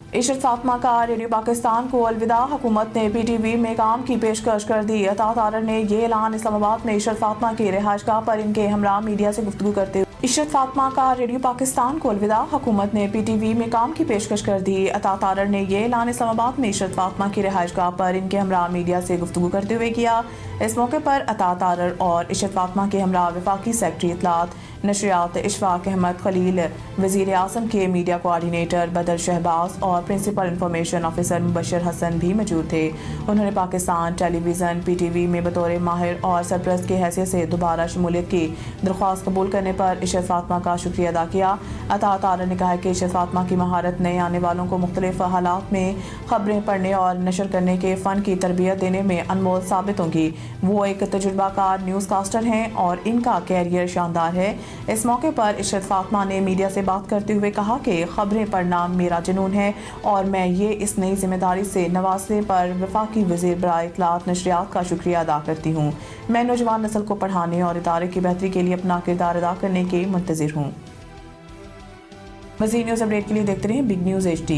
इशरत फातिमा का रेडियो पाकिस्तान को अलविदा। हुकूमत ने PTV में काम की पेशकश कर दी। अता तारर ने यह ऐलान इस्लामाबाद में इशरत फातिमा की रिहाइशगाह पर इनके हमरा मीडिया से गुफ्तगू करते हुए इशरत फातिमा का रेडियो पाकिस्तान को अलविदा। हुकूमत ने PTV में काम की पेशकश कर दी। अता तारर ने यह ऐलान इस्लामाबाद में इशरत फातिमा की रिहाइशगाह पर इनके हमरा मीडिया से गुफ्तगू करते हुए किया। इस मौके पर अता तारर और इशरत फातिमा के हमरा वफाकी सेक्रेटरी इत्तलात नशरियात इशफाक अहमद खलील, वज़ीर आज़म के मीडिया कोऑर्डिनेटर बदर शहबाज और principal information officer Mubashar Hasan भी मौजूद थे। उन्होंने पाकिस्तान टेलीविज़न PTV में बतौर माहिर और सरपरस्त की हैसियत से दोबारा शमूलियत की दरख्वास्त कबूल करने पर इशरत फातिमा का शुक्रिया अदा किया। अता तारर ने कहा कि इशरत फातिमा की महारत नए आने वालों को मुख्तलिफ हालात में खबरें पढ़ने और नशर करने के फ़न की तरबियत देने में अनमोल साबित होंगी। वो एक तजुर्बाकार न्यूज़ कास्टर हैं और इनका कैरियर शानदार है। इस मौके पर इशरत फातिमा ने मीडिया से बात करते हुए कहा कि खबरें पढ़ना मेरा जुनून है और मैं ये इस नई जिम्मेदारी से नवाजने पर वफाकी वज़ीर बराए इत्तलात नशरियात का शुक्रिया अदा करती हूँ। मैं नौजवान नस्ल को पढ़ाने और इदारे की बेहतरी के लिए अपना किरदार अदा करने के मुंतज़िर हूँ। मज़ीद न्यूज़ अपडेट के लिए देखते रहें बिग न्यूज़ HD।